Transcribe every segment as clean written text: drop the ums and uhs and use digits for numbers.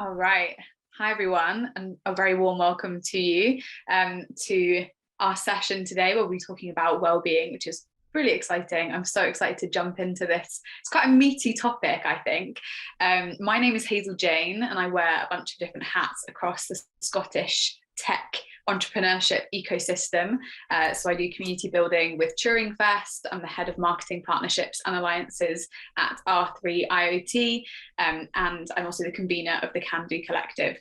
All right. Hi, everyone, and a very warm welcome to you to our session today. We'll be talking about well-being, which is really exciting. I'm so excited to jump into this. It's quite a meaty topic, I think. My name is Hazel Jane, and I wear a bunch of different hats across the Scottish tech entrepreneurship ecosystem. So I do community building with Turing Fest. I'm the head of marketing partnerships and alliances at R3 IoT, and I'm also the convener of the Can Do Collective.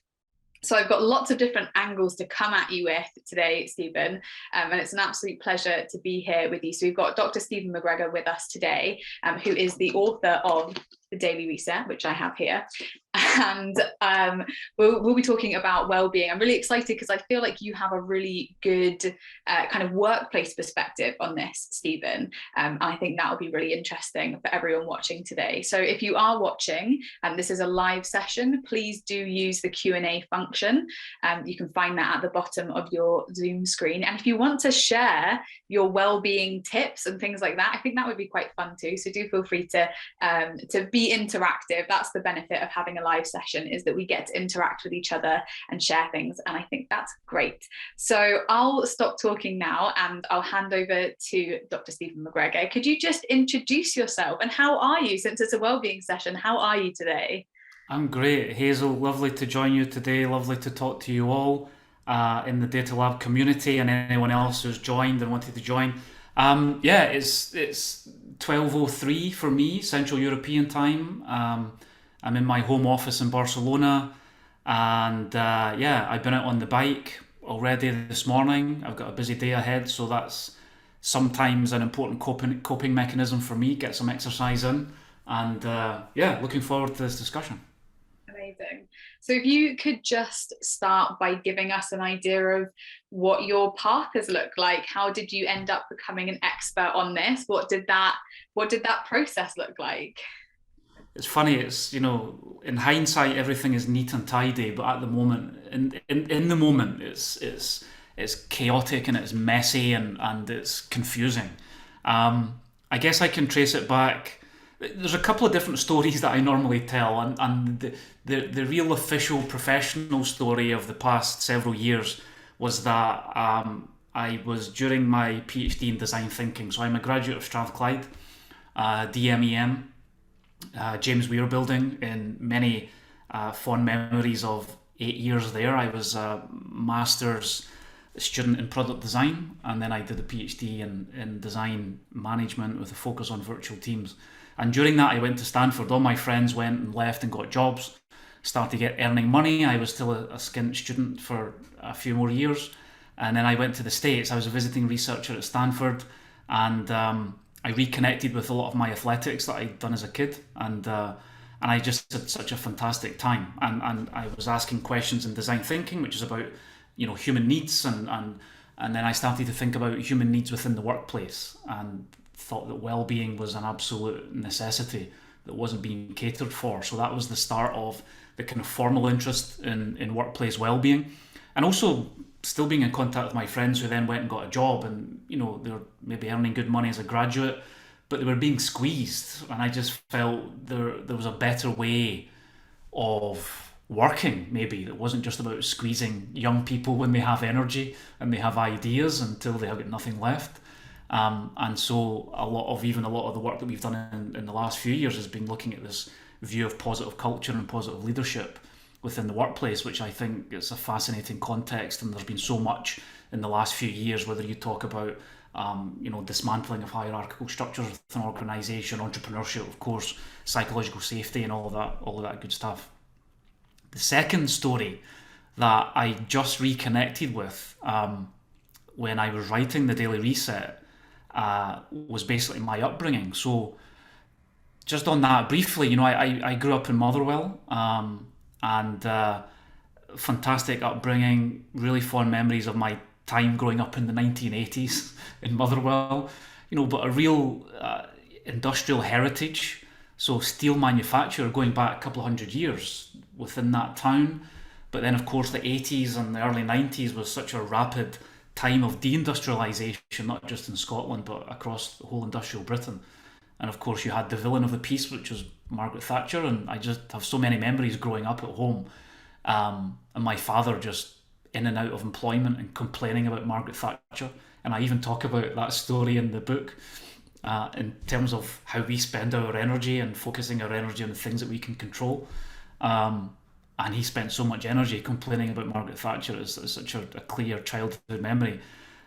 So I've got lots of different angles to come at you with today, Stephen, and it's an absolute pleasure to be here with you. So we've got Dr. Stephen McGregor with us today, who is the author of The Daily Reset, which I have here. And we'll be talking about well-being. I'm really excited because I feel like you have a really good kind of workplace perspective on this, Stephen. And I think that will be really interesting for everyone watching today. So if you are watching, and this is a live session, please do use the Q&A function. You can find that at the bottom of your Zoom screen. And if you want to share your well-being tips and things like that, I think that would be quite fun too. So do feel free to be interactive. That's the benefit of having a live session, is that we get to interact with each other and share things, and I think that's great. So I'll stop talking now and I'll hand over to Dr. Stephen McGregor. Could you just introduce yourself, and how are you, since it's a wellbeing session? How are you today? I'm great, Hazel. Lovely to join you today. Lovely to talk to you all in the Data Lab community and anyone else who's joined and wanted to join. Yeah, it's 12:03 for me, Central European time. I'm in my home office in Barcelona, and yeah, I've been out on the bike already this morning. I've got a busy day ahead, so that's sometimes an important coping mechanism for me. Get some exercise in, and yeah, looking forward to this discussion. Amazing. So if you could just start by giving us an idea of what your path has looked like. How did you end up becoming an expert on this? What did that process look like? It's funny. It's, in hindsight, everything is neat and tidy, but at the moment, in the moment, it's chaotic and it's messy and it's confusing. I guess I can trace it back. There's a couple of different stories that I normally tell, and the real official professional story of the past several years was that I was during my PhD in design thinking. So I'm a graduate of Strathclyde, DMEM, James Weir Building, in many fond memories of 8 years there. I was a master's student in product design, and then I did a PhD in design management with a focus on virtual teams. And during that, I went to Stanford. All my friends went and left and got jobs, started to get earning money. I was still a skint student for a few more years. And then I went to the States. I was a visiting researcher at Stanford, and I reconnected with a lot of my athletics that I'd done as a kid. And I just had such a fantastic time. And I was asking questions in design thinking, which is about, human needs. And then I started to think about human needs within the workplace, and thought that well-being was an absolute necessity that wasn't being catered for. So that was the start of the kind of formal interest in workplace well-being, and also still being in contact with my friends who then went and got a job, and they were maybe earning good money as a graduate, but they were being squeezed, and I just felt there was a better way of working, maybe, that wasn't just about squeezing young people when they have energy and they have ideas until they have got nothing left. And so a lot of the work that we've done in the last few years has been looking at this view of positive culture and positive leadership within the workplace, which I think is a fascinating context. And there's been so much in the last few years, whether you talk about dismantling of hierarchical structures within an organisation, entrepreneurship, of course, psychological safety, and all of that good stuff. The second story that I just reconnected with when I was writing The Daily Reset was basically my upbringing. So just on that briefly, I grew up in Motherwell, and fantastic upbringing, really fond memories of my time growing up in the 1980s in Motherwell, but a real industrial heritage. So steel manufacture going back a couple of hundred years within that town. But then, of course, the 80s and the early 90s was such a rapid time of deindustrialisation, not just in Scotland, but across the whole industrial Britain. And of course, you had the villain of the piece, which was Margaret Thatcher. And I just have so many memories growing up at home and my father just in and out of employment and complaining about Margaret Thatcher. And I even talk about that story in the book, in terms of how we spend our energy and focusing our energy on the things that we can control. And he spent so much energy complaining about Margaret Thatcher. It's such a clear childhood memory.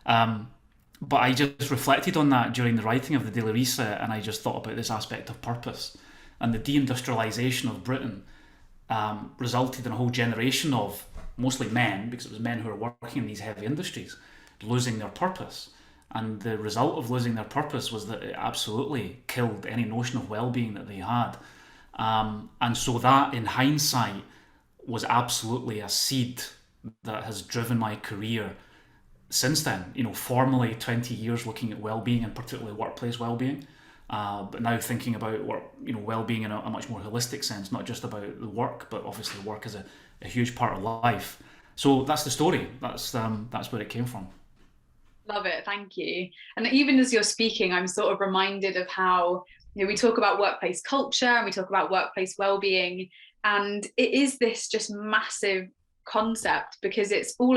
But I just reflected on that during the writing of the Daily Reset, and I just thought about this aspect of purpose. And the deindustrialisation of Britain resulted in a whole generation of mostly men, because it was men who were working in these heavy industries, losing their purpose. And the result of losing their purpose was that it absolutely killed any notion of well-being that they had. And so that, in hindsight, was absolutely a seed that has driven my career since then. Formally 20 years looking at well-being, and particularly workplace well-being, but now thinking about well-being in a much more holistic sense, not just about the work, but obviously work is a huge part of life. So that's the story. That's where it came from. Love it, thank you. And even as you're speaking, I'm sort of reminded of how we talk about workplace culture and we talk about workplace well-being, and it is this just massive concept, because it's all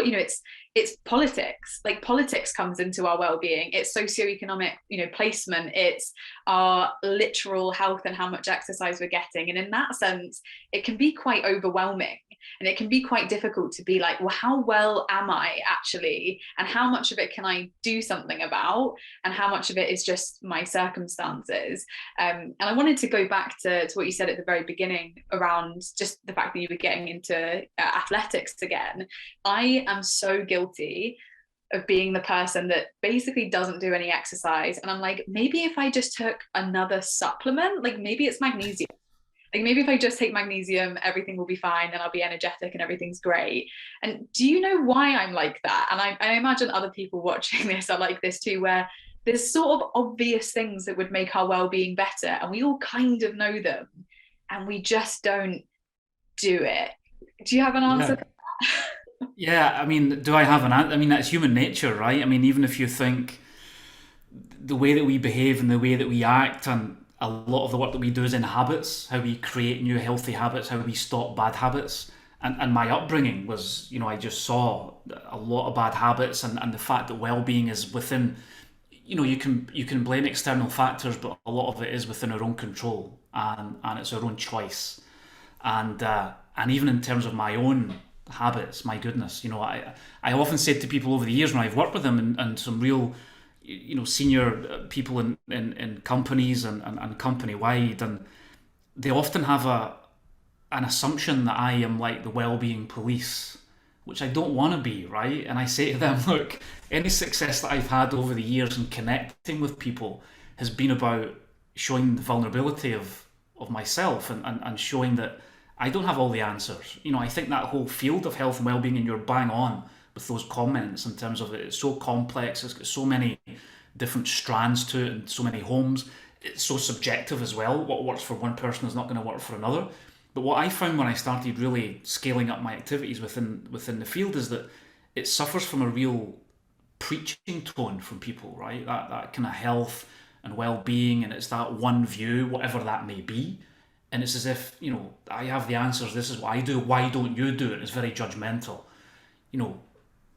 it's politics. Like, politics comes into our well-being, it's socioeconomic placement, it's our literal health and how much exercise we're getting. And in that sense, it can be quite overwhelming, and it can be quite difficult to be like, well, how well am I actually, and how much of it can I do something about, and how much of it is just my circumstances. And I wanted to go back to what you said at the very beginning around just the fact that you were getting into athletics again. I am so guilty of being the person that basically doesn't do any exercise, and I'm like, maybe if I just took another supplement, like maybe it's magnesium, like maybe if I just take magnesium, everything will be fine and I'll be energetic and everything's great. And do you know why I'm like that? And I imagine other people watching this are like this too, where there's sort of obvious things that would make our well-being better, and we all kind of know them, and we just don't do it. Do you have an answer? Yeah, I mean, do I have an answer? I mean, that's human nature, right? I mean, even if you think the way that we behave and the way that we act, and a lot of the work that we do is in habits, how we create new healthy habits, how we stop bad habits. And my upbringing was, I just saw a lot of bad habits, and the fact that well-being is within, you can blame external factors, but a lot of it is within our own control, and it's our own choice. And even in terms of my own habits, my goodness, I often said to people over the years when I've worked with them, and some real senior people in companies and company wide, and they often have an assumption that I am like the well-being police, which I don't want to be, right? And I say to them, look, any success that I've had over the years in connecting with people has been about showing the vulnerability of myself, and showing that I don't have all the answers. I think that whole field of health and well-being, and you're bang on with those comments in terms of it's so complex, it's got so many different strands to it, and so many homes. It's so subjective as well. What works for one person is not going to work for another. But what I found when I started really scaling up my activities within the field is that it suffers from a real preaching tone from people, right? That kind of health and well-being, and it's that one view, whatever that may be. And it's as if, I have the answers, this is what I do, why don't you do it? It's very judgmental.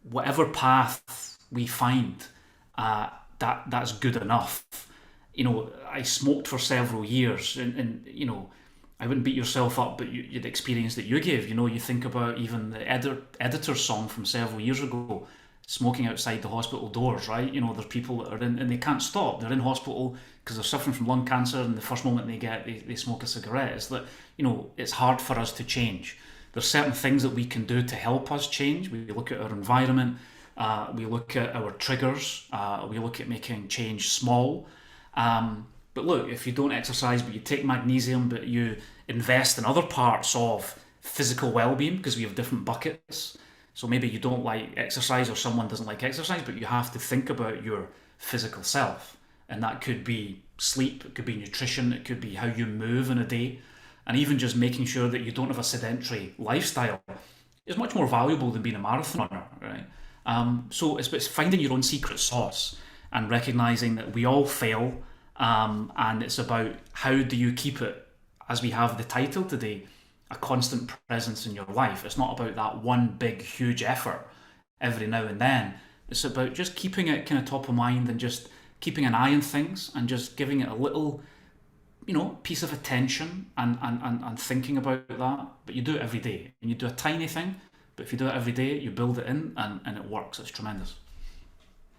Whatever path we find, that's good enough. I smoked for several years, and I wouldn't beat yourself up, but the experience that you gave, you think about even the editor's song from several years ago, smoking outside the hospital doors, right? There's people that are in, and they can't stop. They're in hospital because they're suffering from lung cancer, and the first moment they smoke a cigarette. It's that, it's hard for us to change. There's certain things that we can do to help us change. We look at our environment, we look at our triggers, we look at making change small. But look, if you don't exercise, but you take magnesium, but you invest in other parts of physical well-being, because we have different buckets. So maybe you don't like exercise, or someone doesn't like exercise, but you have to think about your physical self. And that could be sleep, it could be nutrition, it could be how you move in a day. And even just making sure that you don't have a sedentary lifestyle is much more valuable than being a marathoner, right? So it's finding your own secret sauce and recognizing that we all fail. And it's about how do you keep it, as we have the title today, a constant presence in your life. It's not about that one big, huge effort every now and then. It's about just keeping it kind of top of mind and just keeping an eye on things and just giving it a little, piece of attention and thinking about that. But you do it every day, and you do a tiny thing, but if you do it every day, you build it in, and it works. It's tremendous.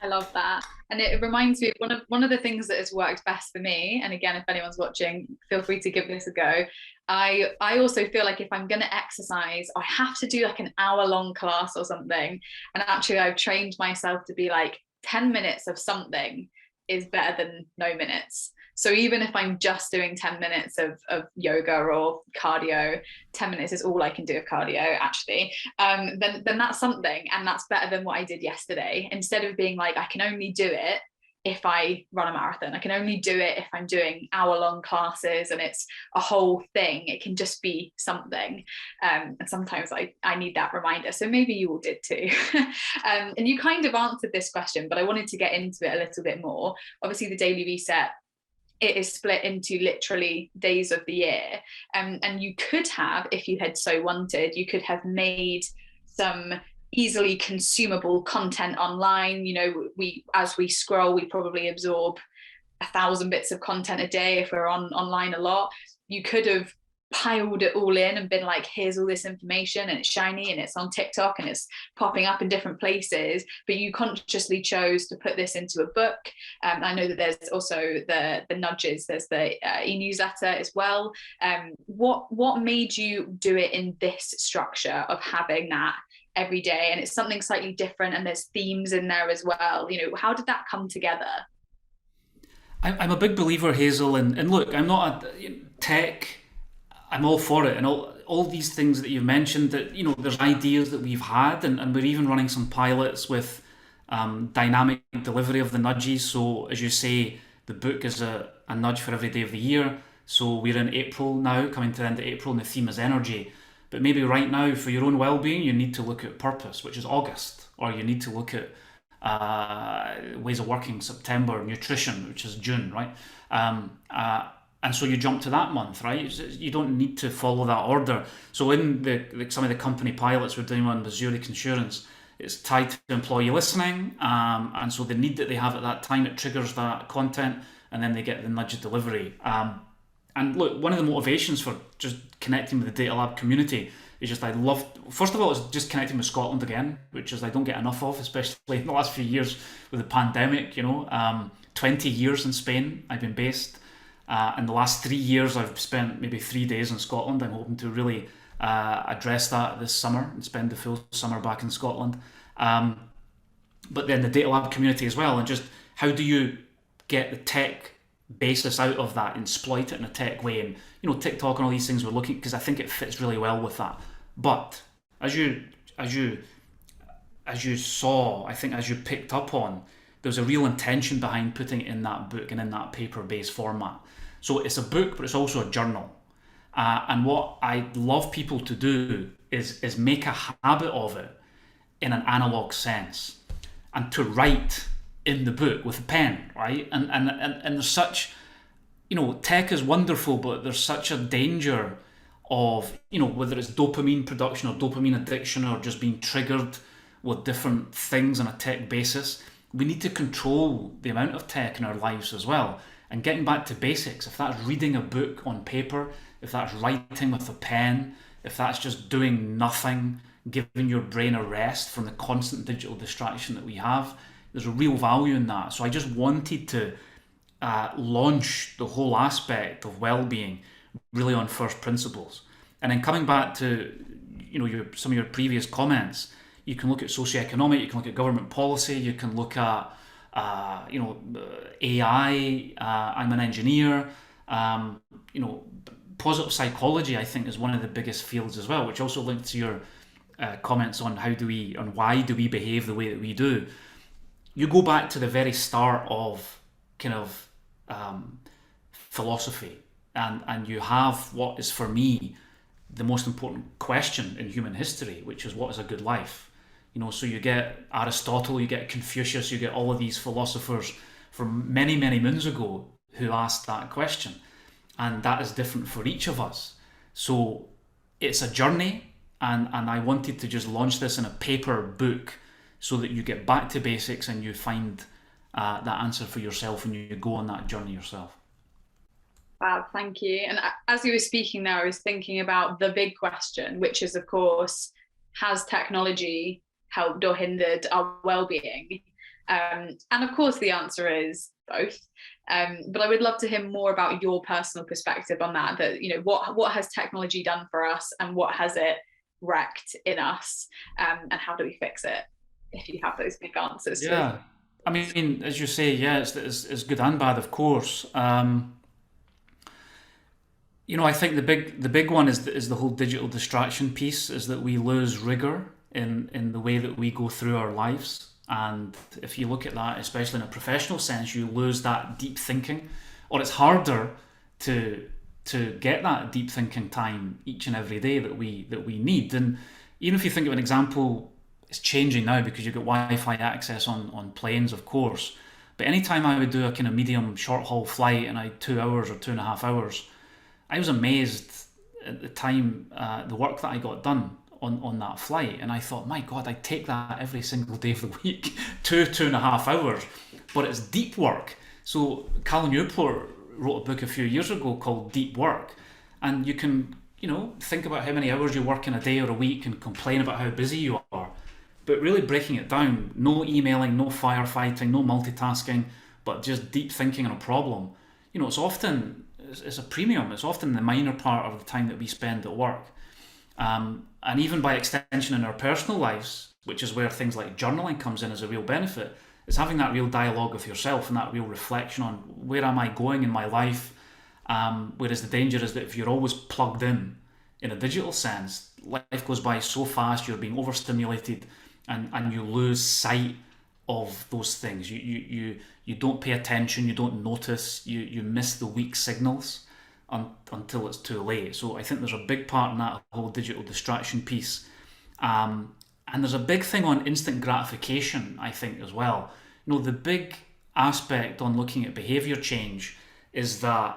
I love that. And it reminds me of one of the things that has worked best for me. And again, if anyone's watching, feel free to give this a go. I also feel like if I'm going to exercise, I have to do like an hour-long class or something. And actually, I've trained myself to be like 10 minutes of something is better than no minutes. So even if I'm just doing 10 minutes of yoga or cardio, 10 minutes is all I can do of cardio actually, then that's something, and that's better than what I did yesterday. Instead of being like, I can only do it if I run a marathon, I can only do it if I'm doing hour-long classes and it's a whole thing. It can just be something. And sometimes I need that reminder. So maybe you all did too. And you kind of answered this question, but I wanted to get into it a little bit more. Obviously, the Daily Reset, it is split into literally days of the year. And you could have, if you had so wanted, you could have made some easily consumable content online. As we scroll, we probably absorb 1,000 bits of content a day if we're online a lot. You could have piled it all in and been like, here's all this information, and it's shiny and it's on TikTok and it's popping up in different places, but you consciously chose to put this into a book. I know that there's also the nudges, there's the e-newsletter as well. What made you do it in this structure of having that every day? And it's something slightly different, and there's themes in there as well. How did that come together? I'm a big believer, Hazel, and look, I'm not a tech. I'm all for it, and all these things that you've mentioned, that there's ideas that we've had, and we're even running some pilots with dynamic delivery of the nudges. So as you say, the book is a nudge for every day of the year. So we're in April now, coming to the end of April, and the theme is energy. But maybe right now, for your own well-being, you need to look at purpose, which is August, or you need to look at ways of working, September, nutrition, which is June, right? And so you jump to that month, right? You don't need to follow that order. So in some of the company pilots we're doing on with Zurich Insurance, it's tied to employee listening, and so the need that they have at that time, it triggers that content, and then they get the nudge delivery. And look, one of the motivations for just connecting with the Data Lab community is just first of all, it's just connecting with Scotland again, which is I don't get enough of, especially in the last few years with the pandemic. 20 years in Spain I've been based. In the last 3 years, I've spent maybe 3 days in Scotland. I'm hoping to really address that this summer and spend the full summer back in Scotland. But then the Data Lab community as well, and just how do you get the tech basis out of that and exploit it in a tech way? And TikTok and all these things we're looking, because I think it fits really well with that. But as you saw, I think as you picked up on, there's a real intention behind putting it in that book and in that paper-based format. So it's a book, but it's also a journal. And what I love people to do is make a habit of it in an analog sense, and to write in the book with a pen, right? And there's such, tech is wonderful, but there's such a danger of, whether it's dopamine production or dopamine addiction or just being triggered with different things on a tech basis. We need to control the amount of tech in our lives as well. And getting back to basics, if that's reading a book on paper, if that's writing with a pen, if that's just doing nothing, giving your brain a rest from the constant digital distraction that we have, there's a real value in that. So I just wanted to launch the whole aspect of well-being really on first principles. And then coming back to some of your previous comments, you can look at socioeconomic, you can look at government policy, you can look at AI. I'm an engineer. Positive psychology, I think, is one of the biggest fields as well, which also links to your comments on why do we behave the way that we do. You go back to the very start of kind of philosophy, and you have what is for me the most important question in human history, which is what is a good life. So you get Aristotle, you get Confucius, you get all of these philosophers from many, many moons ago who asked that question. And that is different for each of us. So it's a journey, and I wanted to just launch this in a paper book so that you get back to basics and you find that answer for yourself and you go on that journey yourself. Wow, thank you. And as you were speaking now, I was thinking about the big question, which is, of course, has technology helped or hindered our well-being? And of course, the answer is both. But I would love to hear more about your personal perspective on that. That, you know, what has technology done for us, and what has it wrecked in us, and how do we fix it? If you have those big answers. Yeah, I mean, as you say, yeah, it's good and bad, of course. I think the big one is the whole digital distraction piece. Is that we lose rigor in the way that we go through our lives, and if you look at that, especially in a professional sense, you lose that deep thinking, or it's harder to get that deep thinking time each and every day that we need. And even if you think of an example, it's changing now because you've got Wi-Fi access on planes, of course. But anytime I would do a kind of medium short haul flight and I had 2 hours or 2.5 hours, I was amazed at the time, the work that I got done on that flight, and I thought, my God, I take that every single day of the week, 2.5 hours, but it's deep work. So Cal Newport wrote a book a few years ago called Deep Work, and you can, think about how many hours you work in a day or a week and complain about how busy you are, but really breaking it down, no emailing, no firefighting, no multitasking, but just deep thinking on a problem. It's a premium. It's often the minor part of the time that we spend at work. And even by extension in our personal lives, which is where things like journaling comes in as a real benefit, is having that real dialogue with yourself and that real reflection on where am I going in my life. Whereas the danger is that if you're always plugged in a digital sense, life goes by so fast, you're being overstimulated, and you lose sight of those things. You don't pay attention, you don't notice, you miss the weak signals until it's too late. So I think there's a big part in that whole digital distraction piece. And there's a big thing on instant gratification, I think, as well. The big aspect on looking at behaviour change is the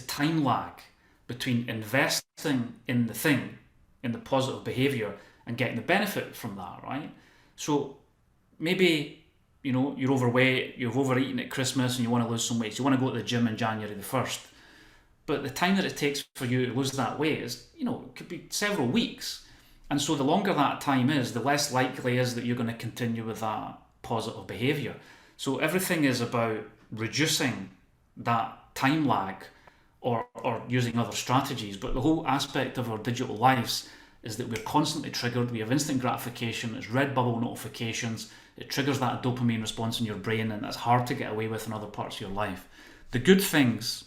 time lag between investing in the thing, in the positive behaviour, and getting the benefit from that, right? So maybe, you're overweight, you've overeaten at Christmas and you want to lose some weight. So you want to go to the gym on January the 1st. But the time that it takes for you to lose that weight is, it could be several weeks. And so the longer that time is, the less likely is that you're going to continue with that positive behaviour. So everything is about reducing that time lag or using other strategies. But the whole aspect of our digital lives is that we're constantly triggered. We have instant gratification. It's red bubble notifications. It triggers that dopamine response in your brain, and that's hard to get away with in other parts of your life. The good things,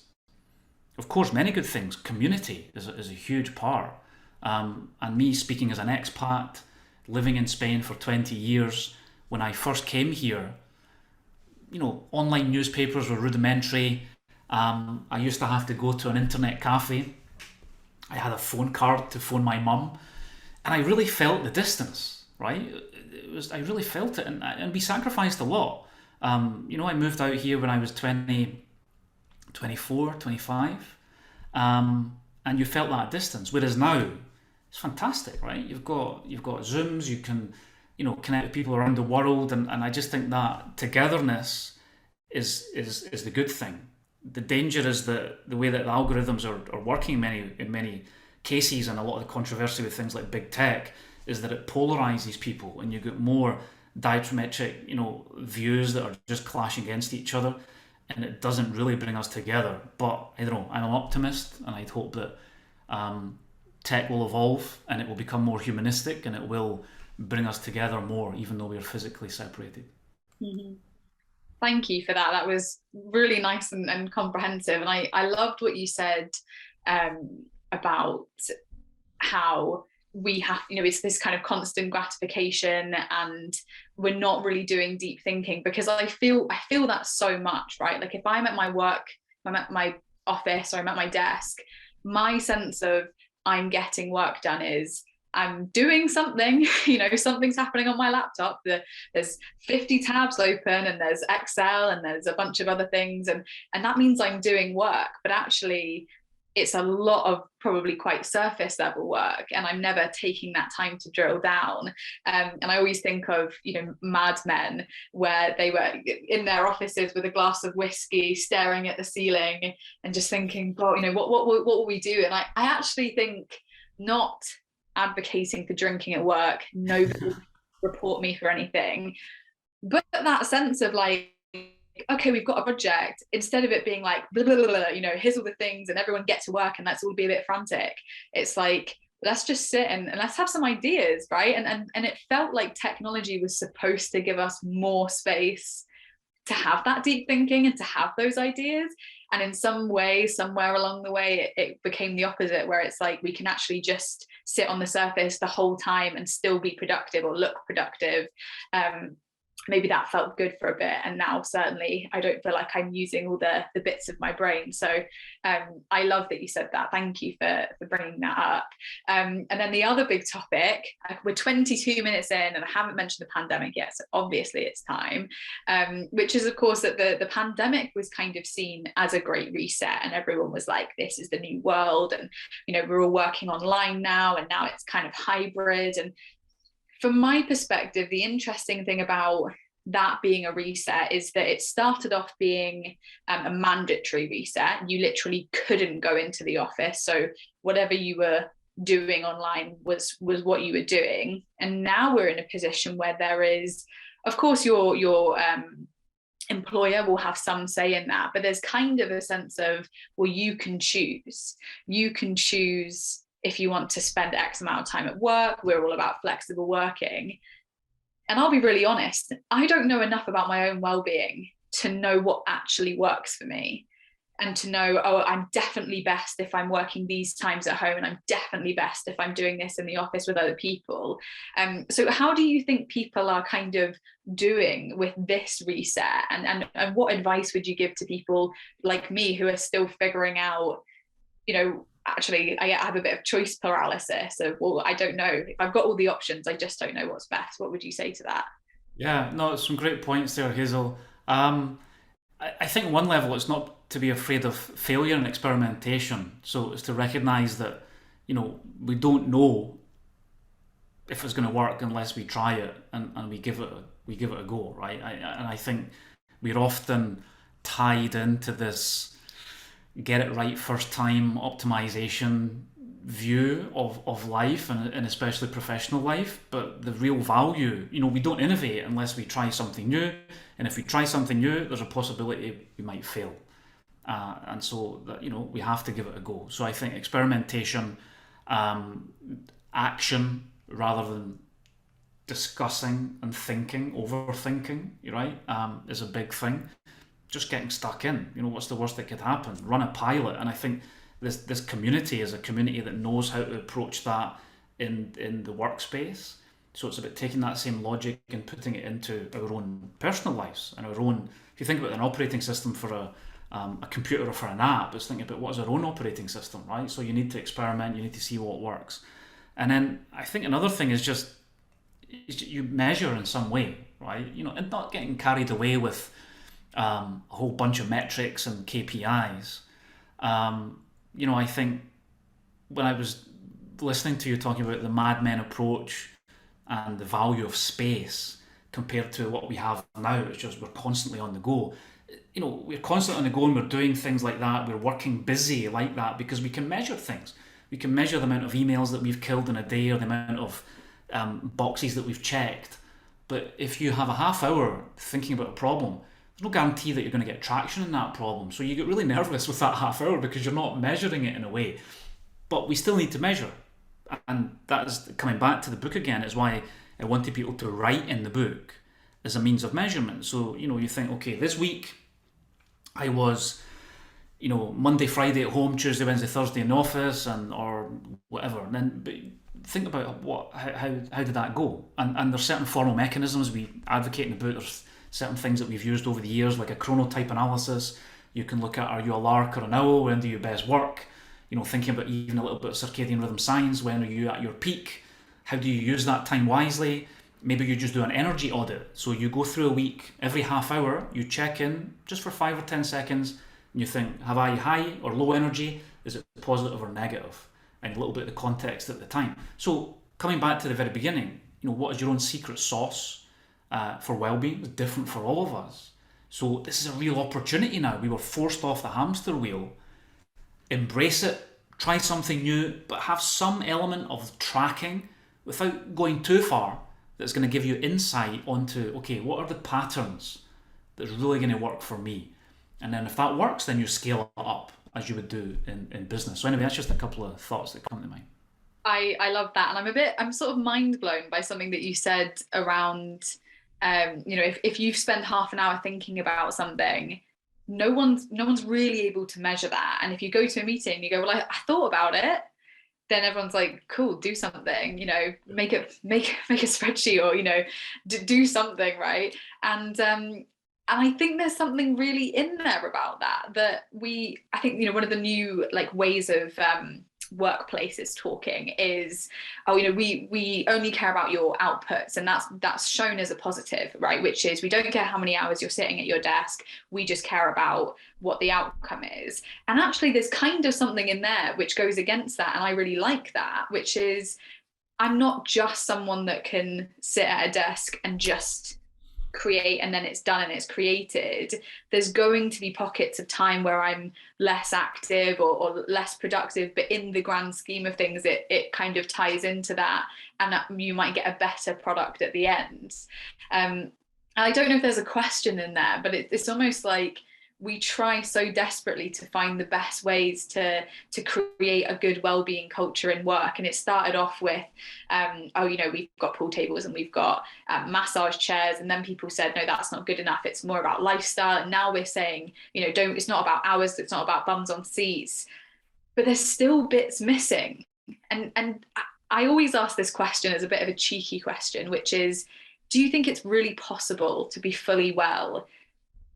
of course, many good things. Community is a huge part. And me speaking as an expat, living in Spain for 20 years, when I first came here, online newspapers were rudimentary. I used to have to go to an internet cafe. I had a phone card to phone my mum, and I really felt the distance, right? I really felt it, and we sacrificed a lot. I moved out here when I was 20, 24, 25, and you felt that distance. Whereas now, it's fantastic, right? You've got Zooms, you can, connect with people around the world, and I just think that togetherness is the good thing. The danger is that the way that the algorithms are working in many cases, and a lot of the controversy with things like big tech, is that it polarizes people, and you get more diametric, views that are just clashing against each other, and it doesn't really bring us together. But I don't know, I'm an optimist, and I'd hope that tech will evolve and it will become more humanistic, and it will bring us together more, even though we are physically separated. Mm-hmm. Thank you for that. That was really nice and comprehensive. And I loved what you said about how we have, it's this kind of constant gratification, and we're not really doing deep thinking, because I feel that so much, right? Like if I'm at my work, I'm at my office, or I'm at my desk, my sense of I'm getting work done is I'm doing something, something's happening on my laptop. There's 50 tabs open, and there's Excel, and there's a bunch of other things. And that means I'm doing work, but actually it's a lot of probably quite surface level work, and I'm never taking that time to drill down. And I always think of, Mad Men, where they were in their offices with a glass of whiskey, staring at the ceiling and just thinking, God, what will we do? And I actually think, not advocating for drinking at work, nobody report me for anything, but that sense of like, okay, we've got a project, instead of it being like blah, blah, blah, blah, here's all the things and everyone get to work and let's all be a bit frantic. It's like, let's just sit and let's have some ideas, right? And it felt like technology was supposed to give us more space to have that deep thinking and to have those ideas. And in some way, somewhere along the way, it became the opposite, where it's like we can actually just sit on the surface the whole time and still be productive or look productive. Maybe that felt good for a bit, and now certainly I don't feel like I'm using all the bits of my brain. So I love that you said that. Thank you for bringing that up. And then the other big topic, we're 22 minutes in and I haven't mentioned the pandemic yet, so obviously it's time, which is of course that the pandemic was kind of seen as a great reset, and everyone was like, this is the new world, and we're all working online now, and now it's kind of hybrid. And from my perspective, the interesting thing about that being a reset is that it started off being a mandatory reset. You literally couldn't go into the office, so whatever you were doing online was what you were doing. And now we're in a position where there is, of course, your employer will have some say in that, but there's kind of a sense of, well, you can choose if you want to spend X amount of time at work. We're all about flexible working. And I'll be really honest, I don't know enough about my own well-being to know what actually works for me, and to know, oh, I'm definitely best if I'm working these times at home, and I'm definitely best if I'm doing this in the office with other people. So how do you think people are kind of doing with this reset? And what advice would you give to people like me who are still figuring out, actually, I have a bit of choice paralysis of, well, I don't know. If I've got all the options, I just don't know what's best. What would you say to that? Yeah, no, some great points there, Hazel. I think on one level, it's not to be afraid of failure and experimentation. So it's to recognise that, we don't know if it's going to work unless we try it and we give it a go, right? And I think we're often tied into this get it right first time optimization view of life, and especially professional life. But the real value, we don't innovate unless we try something new, and if we try something new, there's a possibility we might fail, and so that, we have to give it a go. So I think experimentation, action rather than discussing and overthinking, right, is a big thing. Just getting stuck in, what's the worst that could happen? Run a pilot. And I think this community is a community that knows how to approach that in the workspace. So it's about taking that same logic and putting it into our own personal lives and our own. If you think about an operating system for a computer or for an app, it's thinking about what is our own operating system, right? So you need to experiment, you need to see what works. And then I think another thing is just you measure in some way, right? And not getting carried away with a whole bunch of metrics and KPIs. I think when I was listening to you talking about the Mad Men approach and the value of space compared to what we have now, it's just we're constantly on the go. We're constantly on the go, and we're doing things like that. We're working busy like that because we can measure things. We can measure the amount of emails that we've killed in a day, or the amount of boxes that we've checked. But if you have a half hour thinking about a problem, there's no guarantee that you're going to get traction in that problem. So you get really nervous with that half hour because you're not measuring it in a way. But we still need to measure. And that's coming back to the book again, is why I wanted people to write in the book as a means of measurement. So, you think, okay, this week I was, Monday, Friday at home, Tuesday, Wednesday, Thursday in the office, or whatever. And then think about how did that go? And there's certain formal mechanisms we advocate in the book. There's certain things that we've used over the years, like a chronotype analysis. You can look at, are you a lark or an owl? When do you best work? Thinking about even a little bit of circadian rhythm science. When are you at your peak? How do you use that time wisely? Maybe you just do an energy audit. So you go through a week, every half hour, you check in just for 5 or 10 seconds, and you think, have I high or low energy? Is it positive or negative? And a little bit of the context at the time. So coming back to the very beginning, what is your own secret sauce for well-being? It's different for all of us. So this is a real opportunity now. We were forced off the hamster wheel. Embrace it, try something new, but have some element of tracking without going too far that's going to give you insight onto, okay, what are the patterns that's really going to work for me? And then if that works, then you scale it up as you would do in business. So anyway, that's just a couple of thoughts that come to mind. I love that. And I'm sort of mind blown by something that you said around, if you've spent half an hour thinking about something, no one's really able to measure that. And if you go to a meeting, you go, well, I thought about it, then everyone's like, cool, do something, make a spreadsheet, or, do something, right? And I think there's something really in there about that I think, one of the new ways of workplaces talking is, we only care about your outputs, and that's shown as a positive, right? Which is, we don't care how many hours you're sitting at your desk, we just care about what the outcome is. And actually there's kind of something in there which goes against that, and I really like that, which is, I'm not just someone that can sit at a desk and just create and then it's done and it's created. There's going to be pockets of time where I'm less active or less productive, but in the grand scheme of things, it kind of ties into that, and you might get a better product at the end. And I don't know if there's a question in there, but it's almost like we try so desperately to find the best ways to create a good well-being culture in work. And it started off with, we've got pool tables and we've got massage chairs. And then people said, no, that's not good enough. It's more about lifestyle. And now we're saying, it's not about hours. It's not about bums on seats. But there's still bits missing. And I always ask this question as a bit of a cheeky question, which is, do you think it's really possible to be fully well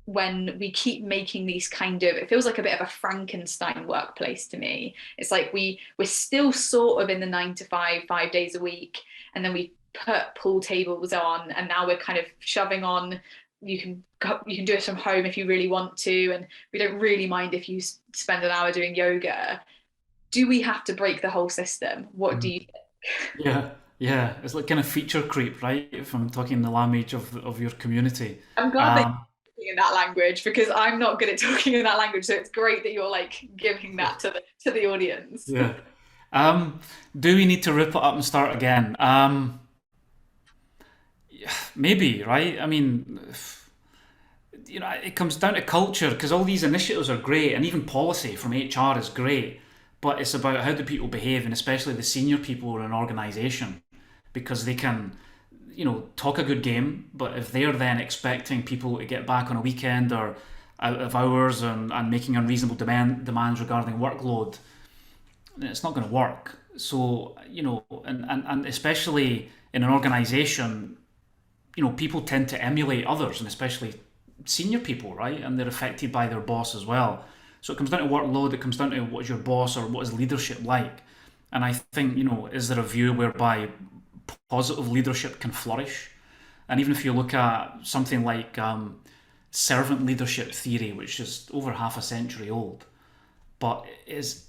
when we keep making these it feels like a bit of a Frankenstein workplace to me? It's like we're still sort of in the 9 to 5 days a week, and then we put pool tables on, and now we're kind of shoving on, you can do it from home if you really want to, and we don't really mind if you spend an hour doing yoga. Do we have to break the whole system? What do you think? Yeah, it's like kind of feature creep, right? If I'm talking the language of your community. I'm glad that in that language, because I'm not good at talking in that language, so it's great that you're giving that to the audience. Yeah. Do we need to rip it up and start again? Maybe, right? I mean, it comes down to culture, because all these initiatives are great, and even policy from HR is great, but it's about how do people behave, and especially the senior people in an organisation, because they can talk a good game, but if they're then expecting people to get back on a weekend or out of hours and making unreasonable demands regarding workload, it's not going to work. So, and especially in an organisation, people tend to emulate others, and especially senior people, right? And they're affected by their boss as well. So it comes down to workload, it comes down to what is your boss or what is leadership like. And I think, is there a view whereby positive leadership can flourish? And even if you look at something like servant leadership theory, which is over half a century old, but is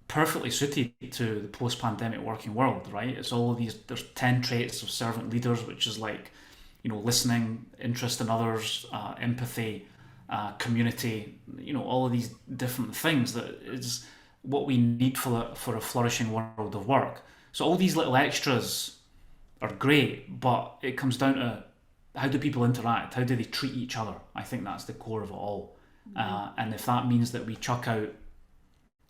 perfectly suited to the post-pandemic working world, right? It's all of these, there's 10 traits of servant leaders, which is listening, interest in others, empathy, community, all of these different things that is what we need for a flourishing world of work. So all these little extras are great, but it comes down to how do people interact? How do they treat each other? I think that's the core of it all. And if that means that we chuck out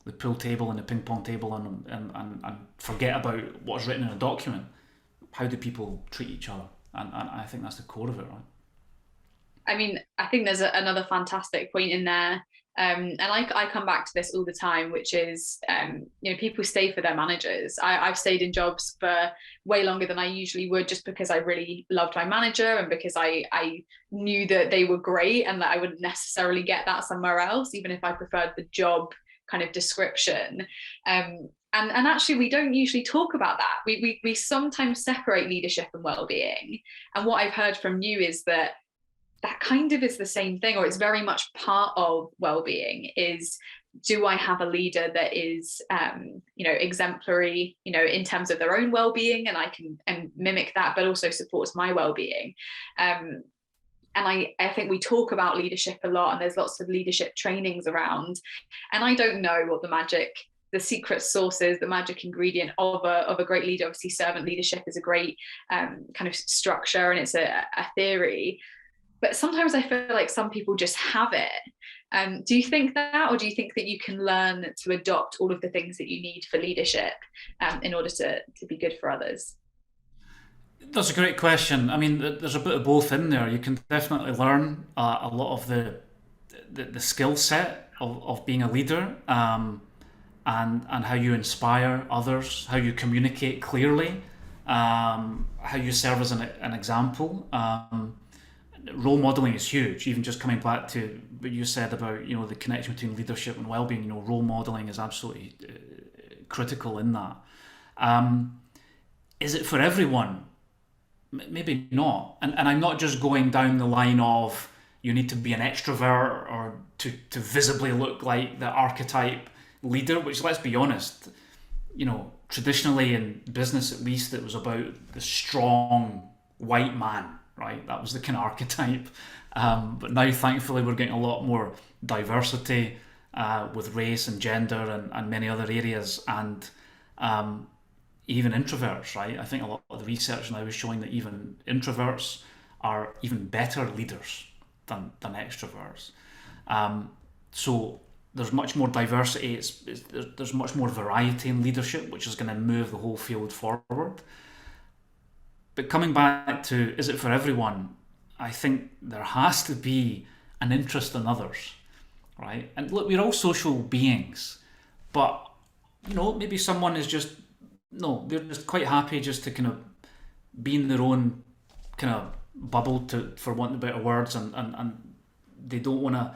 the pool table and the ping pong table and forget about what's written in a document, how do people treat each other? And I think that's the core of it, right? I mean, I think there's another fantastic point in there. And I come back to this all the time, which is, people stay for their managers. I've stayed in jobs for way longer than I usually would, just because I really loved my manager and because I knew that they were great and that I wouldn't necessarily get that somewhere else, even if I preferred the job kind of description. And actually, we don't usually talk about that. We sometimes separate leadership and well-being. And what I've heard from you is that kind of is the same thing, or it's very much part of well-being, is do I have a leader that is, exemplary, in terms of their own well-being, and I can mimic that, but also supports my well-being. And I think we talk about leadership a lot, and there's lots of leadership trainings around. And I don't know what the secret sauce is, the magic ingredient of a great leader. Obviously, servant leadership is a great kind of structure, and it's a theory. But sometimes I feel like some people just have it. Do you think that, or do you think that you can learn to adopt all of the things that you need for leadership in order to be good for others? That's a great question. I mean, there's a bit of both in there. You can definitely learn a lot of the skill set of being a leader, and how you inspire others, how you communicate clearly, how you serve as an example. Role modeling is huge. Even just coming back to what you said about the connection between leadership and well-being, role modeling is absolutely critical in that. Is it for everyone? Maybe not. And I'm not just going down the line of you need to be an extrovert or to visibly look like the archetype leader, which, let's be honest, traditionally in business at least, it was about the strong white man, right? That was the kind of archetype. But now, thankfully, we're getting a lot more diversity with race and gender and many other areas, and even introverts, right? I think a lot of the research now is showing that even introverts are even better leaders than extroverts. So there's much more diversity. There's much more variety in leadership, which is going to move the whole field forward. But coming back to, is it for everyone? I think there has to be an interest in others, right? And look, we're all social beings, but maybe someone is just, no, they're just quite happy just to kind of be in their own kind of bubble, for want of better words, and they don't want to,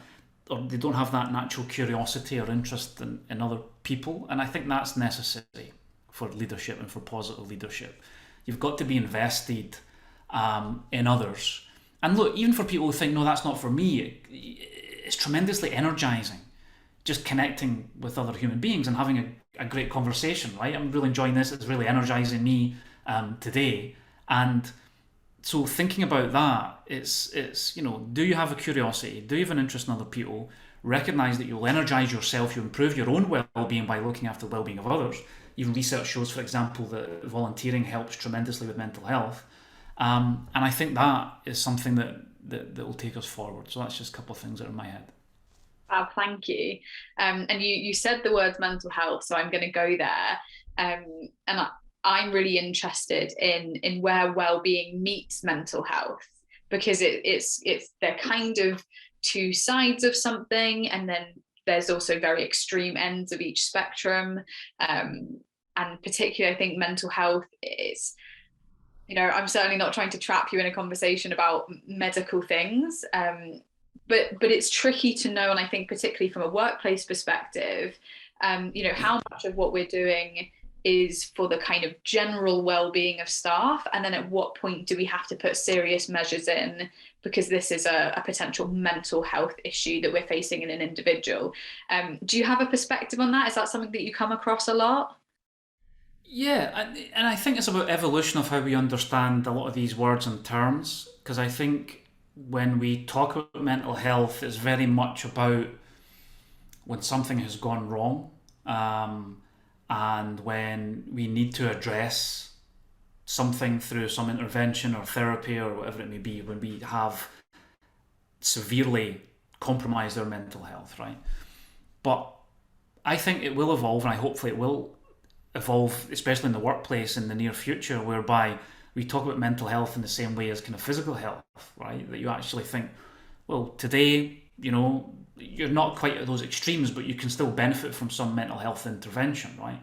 or they don't have that natural curiosity or interest in other people. And I think that's necessary for leadership and for positive leadership. You've got to be invested in others. And look, even for people who think, no, that's not for me, it's tremendously energizing just connecting with other human beings and having a great conversation, right? I'm really enjoying this. It's really energizing me today. And so thinking about that, it's do you have a curiosity? Do you have an interest in other people? Recognize that you'll energize yourself, you improve your own well-being by looking after the well-being of others. Even research shows, for example, that volunteering helps tremendously with mental health. And I think that is something that will take us forward. So that's just a couple of things that are in my head. Thank you. And you said the words mental health, so I'm going to go there. And I'm really interested in where well-being meets mental health, because it's they're kind of two sides of something, and then there's also very extreme ends of each spectrum. And particularly, I think mental health is, I'm certainly not trying to trap you in a conversation about medical things, but it's tricky to know, and I think particularly from a workplace perspective, how much of what we're doing is for the kind of general well-being of staff, and then at what point do we have to put serious measures in because this is a potential mental health issue that we're facing in an individual. Do you have a perspective on that? Is that something that you come across a lot? Yeah, and I think it's about evolution of how we understand a lot of these words and terms, because I think when we talk about mental health, it's very much about when something has gone wrong, and when we need to address something through some intervention or therapy or whatever it may be, when we have severely compromised our mental health, right? But I think it will evolve, and hopefully it will evolve, especially in the workplace in the near future, whereby we talk about mental health in the same way as kind of physical health, right? That you actually think, well, today, you're not quite at those extremes, but you can still benefit from some mental health intervention, right?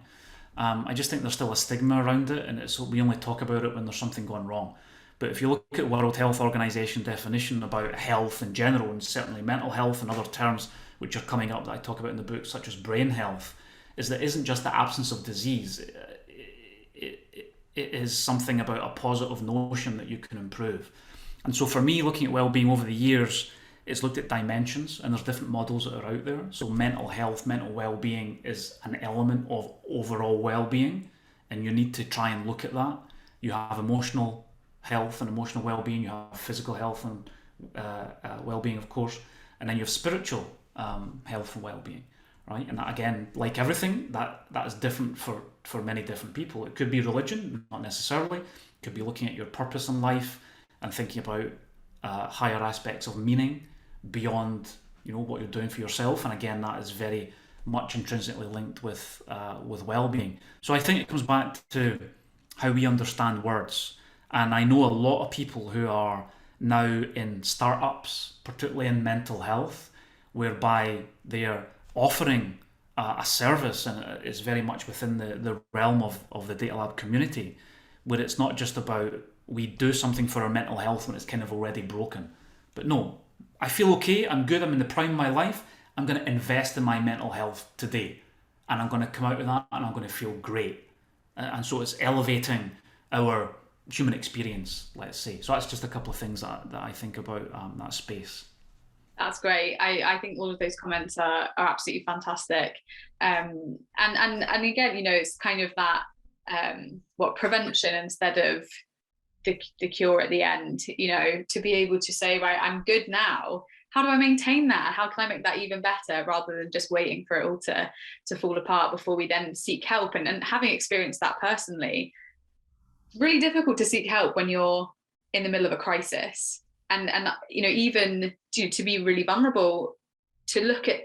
I just think there's still a stigma around it, and we only talk about it when there's something going wrong. But if you look at World Health Organization definition about health in general, and certainly mental health and other terms which are coming up that I talk about in the book, such as brain health, is that it isn't just the absence of disease. It is something about a positive notion that you can improve. And so for me, looking at well-being over the years, it's looked at dimensions, and there's different models that are out there. So mental health, mental well-being is an element of overall well-being, and you need to try and look at that. You have emotional health and emotional well-being, you have physical health and well-being, of course, and then you have spiritual health and well-being, right? And that, again, like everything, that is different for many different people. It could be religion, not necessarily. It could be looking at your purpose in life and thinking about higher aspects of meaning beyond, what you're doing for yourself. And again, that is very much intrinsically linked with well-being. So I think it comes back to how we understand words. And I know a lot of people who are now in startups, particularly in mental health, whereby they are offering a service, and it's very much within the realm of the Data Lab community, where it's not just about we do something for our mental health when it's kind of already broken. But no, I feel okay, I'm good, I'm in the prime of my life, I'm going to invest in my mental health today, and I'm going to come out of that and I'm going to feel great. And so it's elevating our human experience, let's say. So that's just a couple of things that I think about that space. That's great. I think all of those comments are absolutely fantastic. And again, it's kind of that prevention instead of the cure at the end, to be able to say, right, I'm good now. How do I maintain that? How can I make that even better, rather than just waiting for it all to fall apart before we then seek help? And having experienced that personally, really difficult to seek help when you're in the middle of a crisis, and even to be really vulnerable, to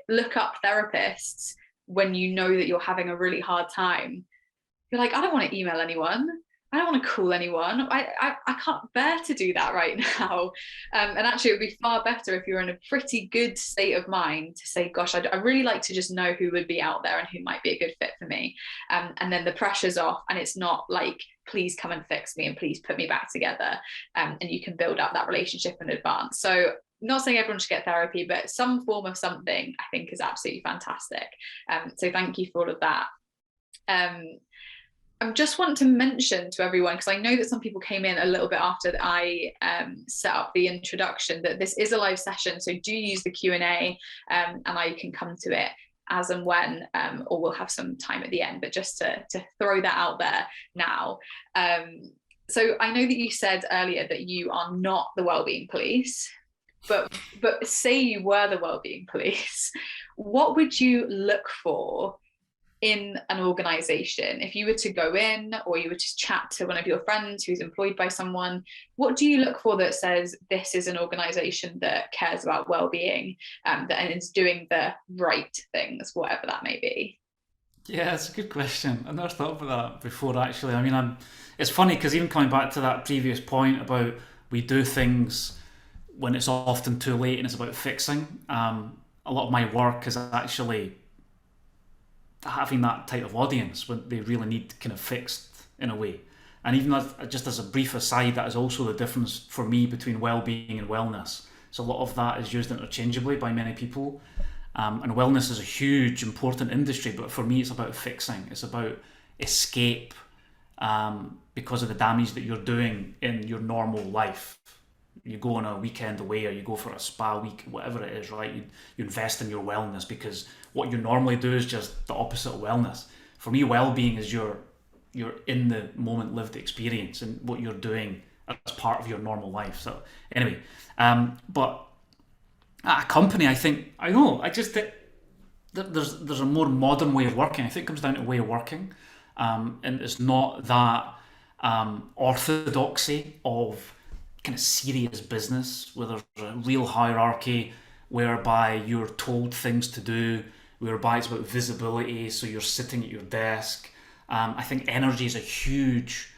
look up therapists when you know that you're having a really hard time. You're like, I don't want to email anyone, I don't want to call anyone, I can't bear to do that right now. And actually it would be far better if you're in a pretty good state of mind to say, gosh, I'd really like to just know who would be out there and who might be a good fit for me. And then the pressure's off, and it's not like, please come and fix me and please put me back together. And you can build up that relationship in advance. So not saying everyone should get therapy, but some form of something I think is absolutely fantastic. So thank you for all of that. I just want to mention to everyone, because I know that some people came in a little bit after I set up the introduction, that this is a live session, so do use the Q&A, and I can come to it as and when, or we'll have some time at the end, but just to throw that out there now. So I know that you said earlier that you are not the Wellbeing Police, but say you were the Wellbeing Police, what would you look for in an organization? If you were to go in, or you were to chat to one of your friends who's employed by someone, what do you look for that says this is an organization that cares about well-being, and is doing the right things, whatever that may be? Yeah, it's a good question. I never thought about that before, actually. I mean, it's funny because even coming back to that previous point about we do things when it's often too late and it's about fixing, a lot of my work is actually having that type of audience when they really need kind of fixed in a way. And even just as a brief aside, that is also the difference for me between well-being and wellness. So a lot of that is used interchangeably by many people. And wellness is a huge, important industry, but for me it's about fixing. It's about escape because of the damage that you're doing in your normal life. You go on a weekend away, or you go for a spa week, whatever it is, right? You invest in your wellness, because what you normally do is just the opposite of wellness. For me, well-being is your in the moment lived experience and what you're doing as part of your normal life. So anyway, but at a company, I think, there's a more modern way of working. I think it comes down to way of working, and it's not that orthodoxy of kind of serious business where there's a real hierarchy, whereby you're told things to do, whereby it's about visibility, so you're sitting at your desk. I think energy is a huge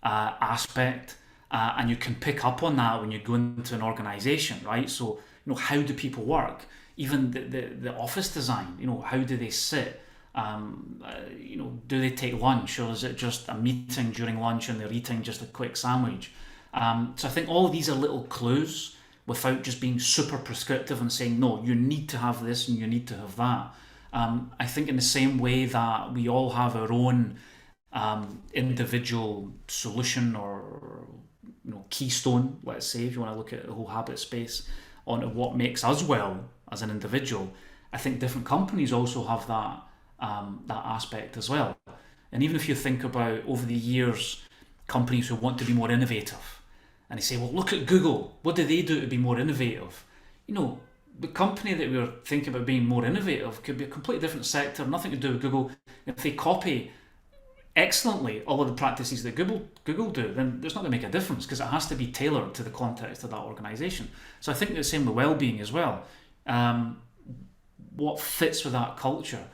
aspect, and you can pick up on that when you go into an organization, right? So, how do people work? Even the office design, how do they sit? Do they take lunch, or is it just a meeting during lunch and they're eating just a quick sandwich? So I think all of these are little clues, without just being super prescriptive and saying, no, you need to have this and you need to have that. I think in the same way that we all have our own individual solution or keystone, let's say, if you want to look at the whole habit space, onto what makes us well as an individual, I think different companies also have that aspect as well. And even if you think about over the years, companies who want to be more innovative, and they say, well, look at Google. What do they do to be more innovative? The company that we're thinking about being more innovative could be a completely different sector, nothing to do with Google. If they copy excellently all of the practices that Google do, then there's not going to make a difference, because it has to be tailored to the context of that organisation. So I think the same with Wellbeing as well. What fits with that culture?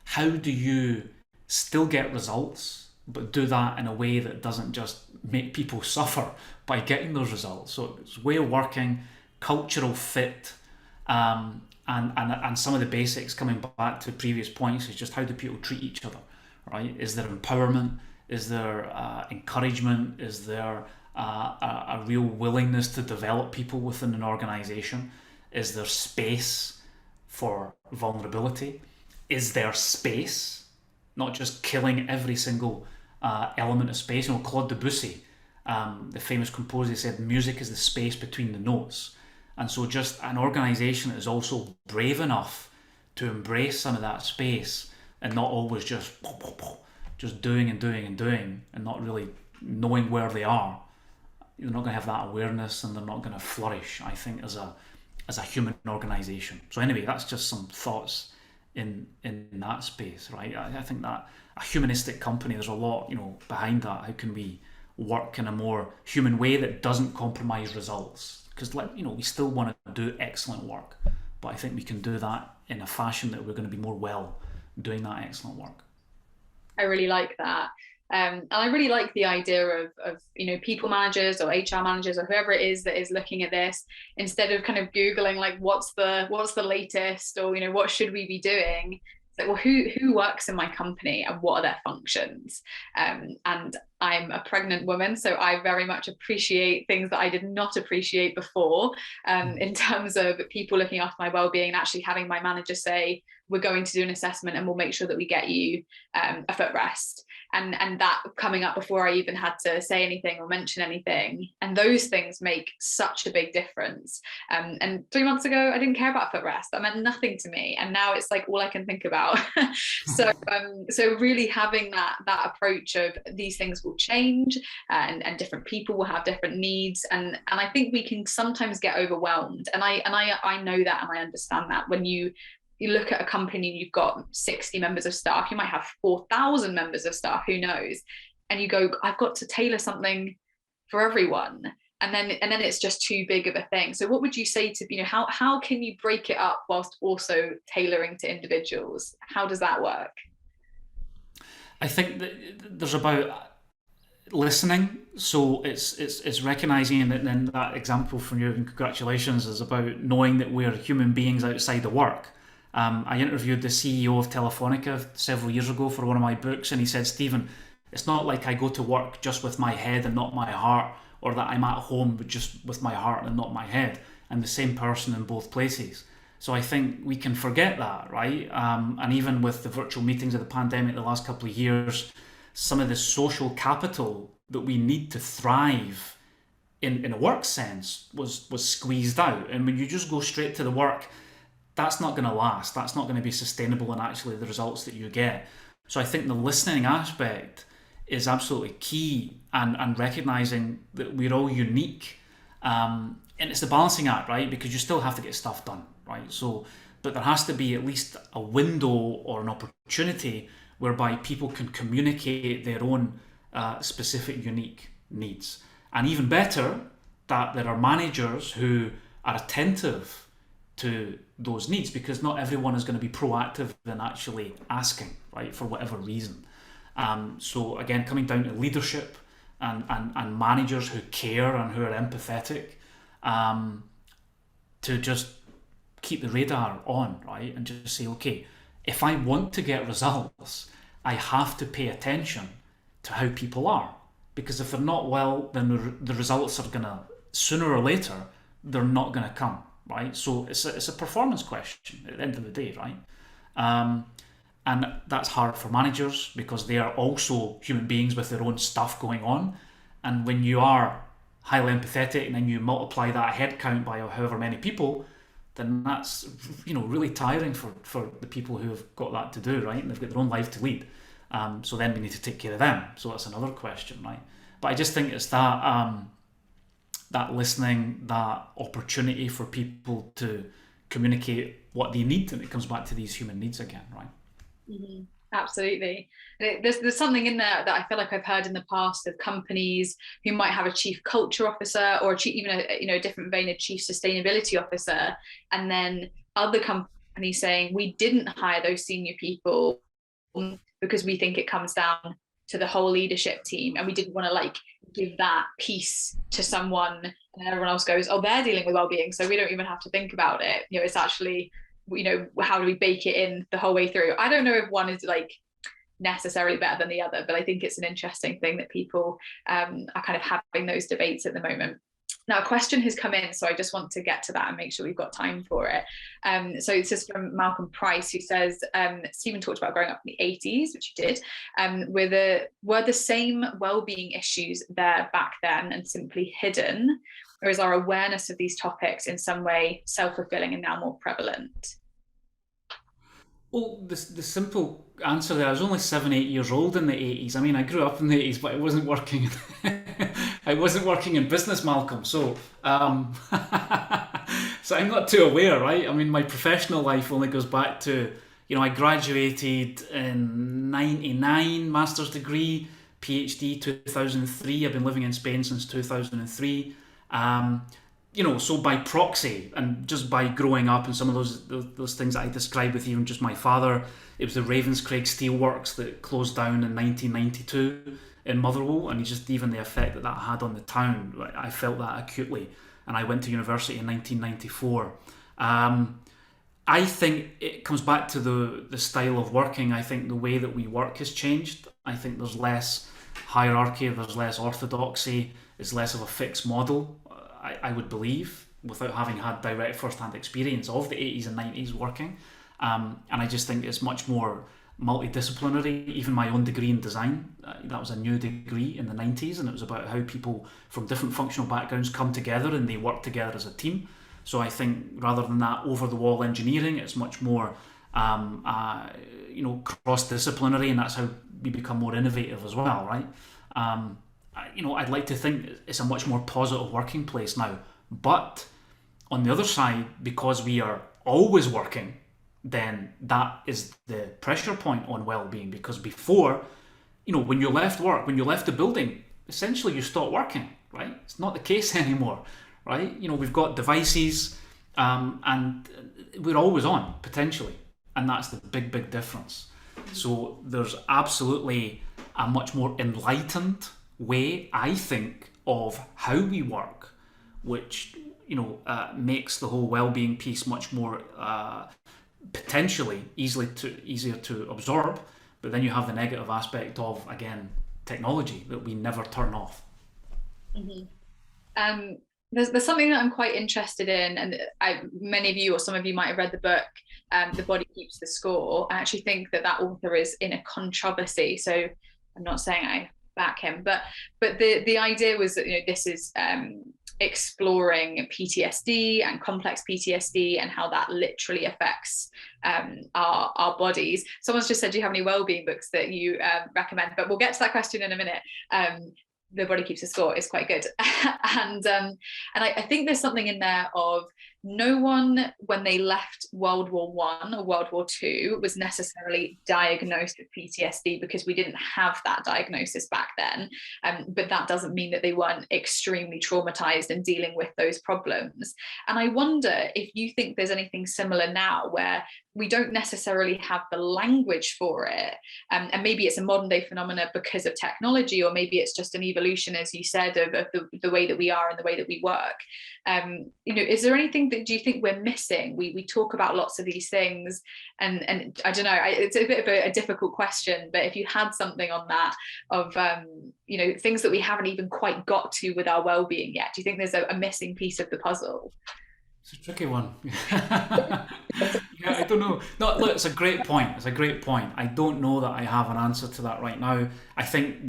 How do you still get results, but do that in a way that doesn't just make people suffer by getting those results? So it's way of working, cultural fit, and some of the basics, coming back to previous points, is just how do people treat each other, right? Is there empowerment? Is there encouragement? Is there a real willingness to develop people within an organisation? Is there space for vulnerability? Is there space? Not just killing every single element of space. Claude Debussy, the famous composer, said music is the space between the notes. And so just an organisation that is also brave enough to embrace some of that space, and not always just doing and doing and doing, and not really knowing where they are, they're not going to have that awareness, and they're not going to flourish, I think, as a human organisation. So anyway, that's just some thoughts in that space, right? I think that a humanistic company, there's a lot, behind that. How can we work in a more human way that doesn't compromise results? Because we still want to do excellent work, but I think we can do that in a fashion that we're going to be more well doing that excellent work. I really like that. And I really like the idea of people managers or HR managers or whoever it is that is looking at this, instead of kind of Googling like what's the latest, or what should we be doing. It's like, well, who works in my company and what are their functions? And I'm a pregnant woman, so I very much appreciate things that I did not appreciate before, in terms of people looking after my well-being, and actually having my manager say, we're going to do an assessment and we'll make sure that we get you a footrest. And that coming up before I even had to say anything or mention anything. And those things make such a big difference. And 3 months ago, I didn't care about footrest. That meant nothing to me. And now it's like all I can think about. So really having that approach of these things will change, and different people will have different needs. And I think we can sometimes get overwhelmed. And I know that, and I understand that. When you look at a company, you've got 60 members of staff, you might have 4,000 members of staff, who knows? And you go, I've got to tailor something for everyone. And then it's just too big of a thing. So what would you say to, how can you break it up whilst also tailoring to individuals? How does that work? I think that there's about listening. So it's recognizing, and then that example from you, and congratulations, is about knowing that we're human beings outside of work. I interviewed the CEO of Telefonica several years ago for one of my books, and he said, Stephen, it's not like I go to work just with my head and not my heart, or that I'm at home but just with my heart and not my head. I'm the same person in both places. So I think we can forget that, right? And even with the virtual meetings of the pandemic the last couple of years, some of the social capital that we need to thrive in a work sense was squeezed out. And when you just go straight to the work, that's not going to last. That's not going to be sustainable in actually the results that you get. So I think the listening aspect is absolutely key, and recognizing that we're all unique. And it's the balancing act, right? Because you still have to get stuff done, right? So, but there has to be at least a window or an opportunity whereby people can communicate their own specific, unique needs. And even better, that there are managers who are attentive to those needs, because not everyone is going to be proactive in actually asking, right, for whatever reason. So again, coming down to leadership and managers who care and who are empathetic, to just keep the radar on, right, and just say, okay, if I want to get results, I have to pay attention to how people are, because if they're not well, then the results are going to, sooner or later, they're not going to come. Right, so it's a performance question at the end of the day, right? And that's hard for managers, because they are also human beings with their own stuff going on. And when you are highly empathetic, and then you multiply that head count by however many people, then that's, really tiring for the people who have got that to do, right? And they've got their own life to lead. So then we need to take care of them. So that's another question, right? But I just think it's that listening, that opportunity for people to communicate what they need, and it comes back to these human needs again, right? Mm-hmm. Absolutely. There's something in there that I feel like I've heard in the past of companies who might have a chief culture officer, or even a different vein, a chief sustainability officer, and then other companies saying, we didn't hire those senior people because we think it comes down to the whole leadership team, and we didn't want to give that piece to someone, and everyone else goes, oh, they're dealing with well-being, so we don't even have to think about it. It's actually, how do we bake it in the whole way through? I don't know if one is necessarily better than the other, but I think it's an interesting thing that people are kind of having those debates at the moment. Now, a question has come in, so I just want to get to that and make sure we've got time for it. So it's just from Malcolm Price, who says, Stephen talked about growing up in the 80s, which you did. Were the same well-being issues there back then and simply hidden? Or is our awareness of these topics in some way self-fulfilling and now more prevalent? Well, the simple answer there, I was only 7, 8 years old in the 80s. I mean, I grew up in the 80s, but I wasn't working. I wasn't working in business, Malcolm. So, so I'm not too aware, right? I mean, my professional life only goes back to, I graduated in '99, master's degree, PhD 2003. I've been living in Spain since 2003. So by proxy, and just by growing up and some of those things that I described with even just my father, it was the Ravenscraig Steelworks that closed down in 1992 in Motherwell, and just even the effect that had on the town, I felt that acutely. And I went to university in 1994. I think it comes back to the style of working. I think the way that we work has changed. I think there's less hierarchy, there's less orthodoxy, it's less of a fixed model. I would believe, without having had direct first-hand experience of the 80s and 90s working. And I just think it's much more multidisciplinary. Even my own degree in design, that was a new degree in the 90s, and it was about how people from different functional backgrounds come together and they work together as a team. So I think rather than that over-the-wall engineering, it's much more cross-disciplinary, and that's how we become more innovative as well, right? I'd like to think it's a much more positive working place now. But on the other side, because we are always working, then that is the pressure point on well-being. Because before, when you left work, when you left the building, essentially you stopped working, right? It's not the case anymore, right? We've got devices, and we're always on, potentially. And that's the big, big difference. So there's absolutely a much more enlightened way, I think, of how we work, which makes the whole well-being piece much more potentially easier to absorb. But then you have the negative aspect of, again, technology that we never turn off. Mm-hmm. There's something that I'm quite interested in, and many of you or some of you might have read the book, The Body Keeps the Score. I actually think that author is in a controversy, so I'm not saying I back him, but the idea was that this is exploring PTSD and complex PTSD and how that literally affects our bodies. Someone's just said, do you have any wellbeing books that you recommend? But we'll get to that question in a minute. The Body Keeps the Score is quite good. and I think there's something in there of no one, when they left World War I or World War II, was necessarily diagnosed with PTSD, because we didn't have that diagnosis back then. But that doesn't mean that they weren't extremely traumatized and dealing with those problems. And I wonder if you think there's anything similar now, where we don't necessarily have the language for it. And maybe it's a modern day phenomena because of technology, or maybe it's just an evolution, as you said, of the way that we are and the way that we work. Is there anything that do you think we're missing? We talk about lots of these things, and I don't know, it's a bit of a difficult question, but if you had something on that of things that we haven't even quite got to with our well-being yet, do you think there's a missing piece of the puzzle? It's a tricky one. Yeah, I don't know. No, look, it's a great point. It's a great point. I don't know that I have an answer to that right now. I think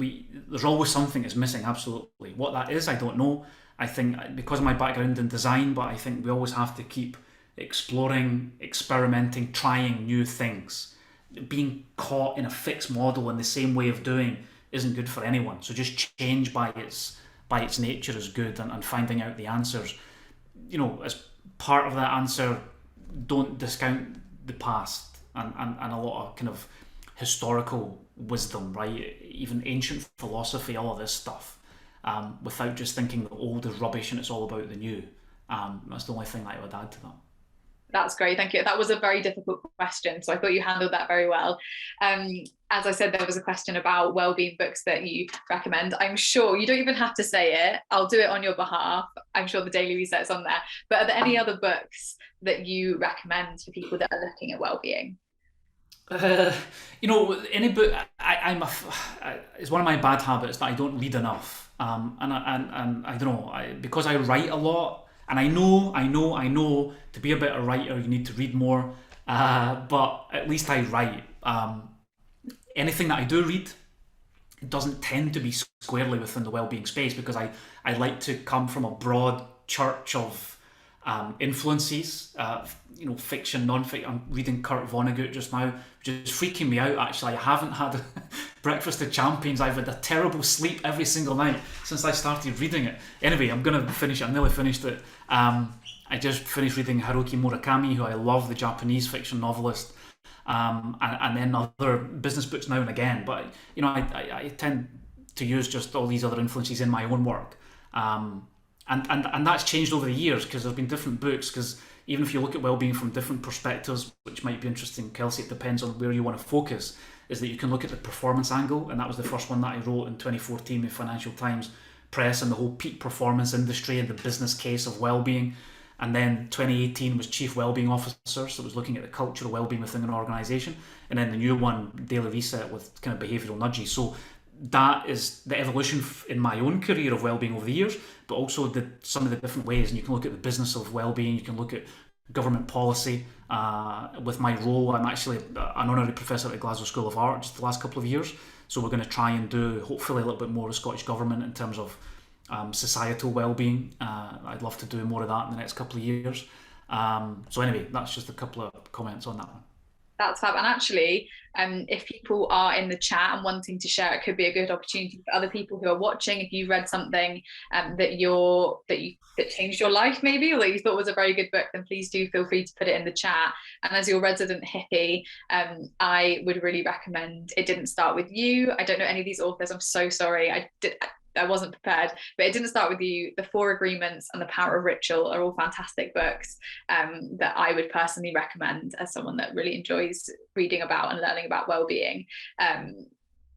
there's always something that's missing. Absolutely. What that is, I don't know. I think because of my background in design, but I think we always have to keep exploring, experimenting, trying new things. Being caught in a fixed model and the same way of doing isn't good for anyone. So just change by its nature is good, and finding out the answers. As part of that answer, don't discount the past and a lot of kind of historical wisdom, right? Even ancient philosophy, all of this stuff, without just thinking the old is rubbish and it's all about the new. That's the only thing that I would add to that. That's great, thank you. That was a very difficult question, so I thought you handled that very well. As I said, there was a question about wellbeing books that you recommend. I'm sure you don't even have to say it. I'll do it on your behalf. I'm sure the Daily Reset's on there. But are there any other books that you recommend for people that are looking at wellbeing? Any book. It's one of my bad habits that I don't read enough. And I don't know. Because I write a lot. And I know, to be a better writer, you need to read more. But at least I write. Anything that I do read, it doesn't tend to be squarely within the wellbeing space, because I like to come from a broad church of influences, fiction, non-fiction. I'm reading Kurt Vonnegut just now, which is freaking me out, actually. I haven't had Breakfast of Champions. I've had a terrible sleep every single night since I started reading it. Anyway, I'm going to finish it. I nearly finished it. I just finished reading Haruki Murakami, who I love, the Japanese fiction novelist, and then other business books now and again. But, I tend to use just all these other influences in my own work. And that's changed over the years, because there's been different books, because even if you look at wellbeing from different perspectives, which might be interesting, Kelsey, it depends on where you want to focus, is that you can look at the performance angle, and that was the first one that I wrote in 2014 with Financial Times Press, and the whole peak performance industry and the business case of wellbeing. And then 2018 was Chief Wellbeing Officer, so it was looking at the culture of wellbeing within an organisation. And then the new one, Daily Reset, with kind of behavioural nudges. So that is the evolution in my own career of wellbeing over the years, but also some of the different ways. And you can look at the business of wellbeing, you can look at government policy. With my role, I'm actually an honorary professor at Glasgow School of Art just the last couple of years. So we're going to try and do, hopefully, a little bit more with Scottish Government in terms of societal wellbeing. I'd love to do more of that in the next couple of years. So anyway, that's just a couple of comments on that one. That's fab. And actually, if people are in the chat and wanting to share, it could be a good opportunity for other people who are watching. If you read something that changed your life, maybe, or that you thought was a very good book, then please do feel free to put it in the chat. And as your resident hippie, I would really recommend It Didn't Start With You. I don't know any of these authors. I'm so sorry. I wasn't prepared, but It Didn't Start With You, The Four Agreements, and The Power of Ritual are all fantastic books that I would personally recommend as someone that really enjoys reading about and learning about well-being.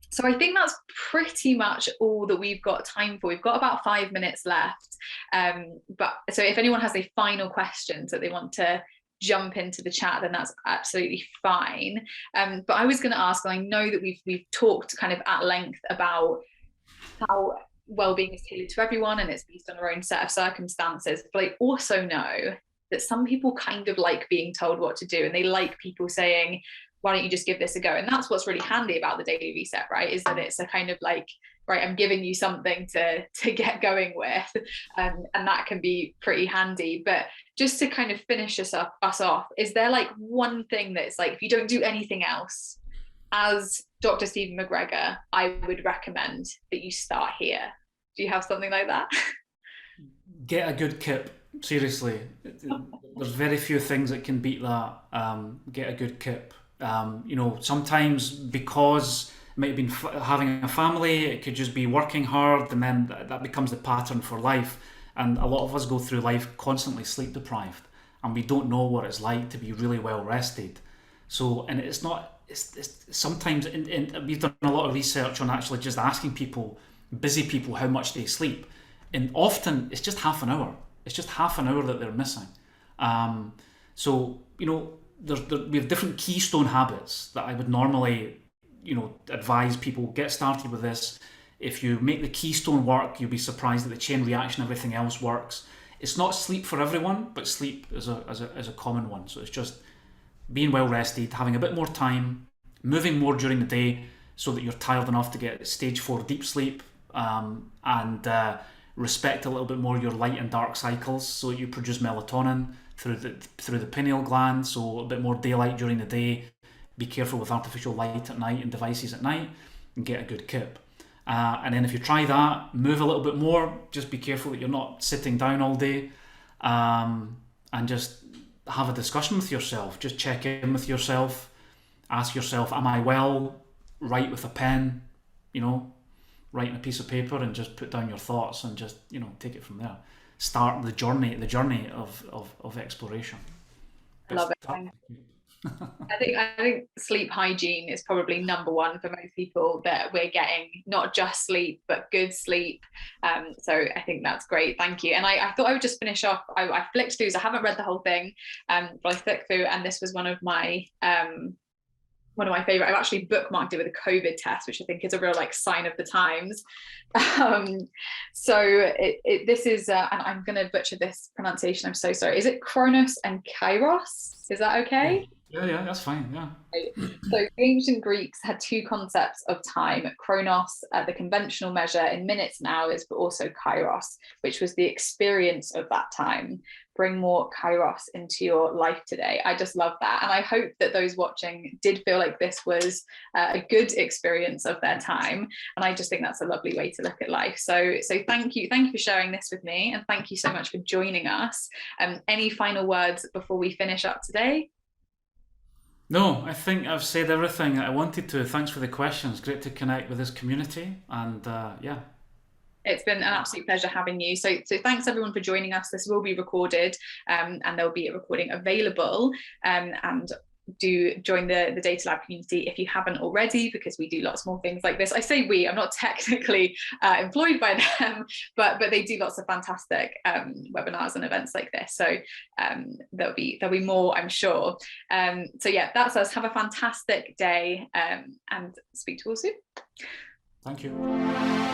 So I think that's pretty much all that we've got time for. We've got about 5 minutes left. But so if anyone has any final questions that they want to jump into the chat, then that's absolutely fine. But I was going to ask, and I know that we've talked kind of at length about how well-being is tailored to everyone and it's based on their own set of circumstances, but I also know that some people kind of like being told what to do, and they like people saying, why don't you just give this a go? And that's what's really handy about the Daily Reset, right, is that it's a kind of like, right, I'm giving you something to get going with, and that can be pretty handy. But just to kind of finish us off, is there like one thing that's like, if you don't do anything else, as Dr. Stephen McGregor, I would recommend that you start here? Do you have something like that? Get a good kip. Seriously, there's very few things that can beat that. Get a good kip. Sometimes because it might have been having a family, it could just be working hard, and then that becomes the pattern for life. And a lot of us go through life constantly sleep deprived, and we don't know what it's like to be really well rested. So, and it's not. It's sometimes, we've done a lot of research on actually just asking people, busy people, how much they sleep, and often it's just half an hour. It's just half an hour that they're missing. So we have different keystone habits that I would normally, advise people get started with this. If you make the keystone work, you'll be surprised that the chain reaction, everything else works. it's not sleep for everyone, but sleep is a common one. So it's just being well rested, having a bit more time, moving more during the day so that you're tired enough to get stage 4 deep sleep, and respect a little bit more your light and dark cycles, so you produce melatonin through the pineal gland, so a bit more daylight during the day. Be careful with artificial light at night and devices at night, and get a good kip. And then if you try that, move a little bit more, just be careful that you're not sitting down all day, and just have a discussion with yourself. Just check in with yourself, ask yourself, am I well? Write with a pen, write on a piece of paper, and just put down your thoughts, and just take it from there. Start the journey of exploration. Love it. I think sleep hygiene is probably number one for most people, that we're getting not just sleep but good sleep. So I think that's great. Thank you. And I thought I would just finish off. I flicked through, so I haven't read the whole thing, but I flicked through, and this was one of my favorite. I've actually bookmarked it with a COVID test, which I think is a real sign of the times. So this is, and I'm going to butcher this pronunciation. I'm so sorry. Is it Kronos and Kairos? Is that okay? Yeah, that's fine. Yeah. So the ancient Greeks had two concepts of time: Chronos, the conventional measure in minutes and hours, but also Kairos, which was the experience of that time. Bring more Kairos into your life today. I just love that, and I hope that those watching did feel like this was a good experience of their time. And I just think that's a lovely way to look at life. So thank you for sharing this with me, and thank you so much for joining us. Any final words before we finish up today? No, I think I've said everything I wanted to. Thanks for the questions. Great to connect with this community, and yeah. It's been an absolute pleasure having you. So thanks everyone for joining us. This will be recorded, and there'll be a recording available. And do join the Data Lab community if you haven't already, because we do lots more things like this. I say we, I'm not technically employed by them, but they do lots of fantastic webinars and events like this. So there'll be more, I'm sure. So yeah, that's us. Have a fantastic day, and speak to you all soon. Thank you.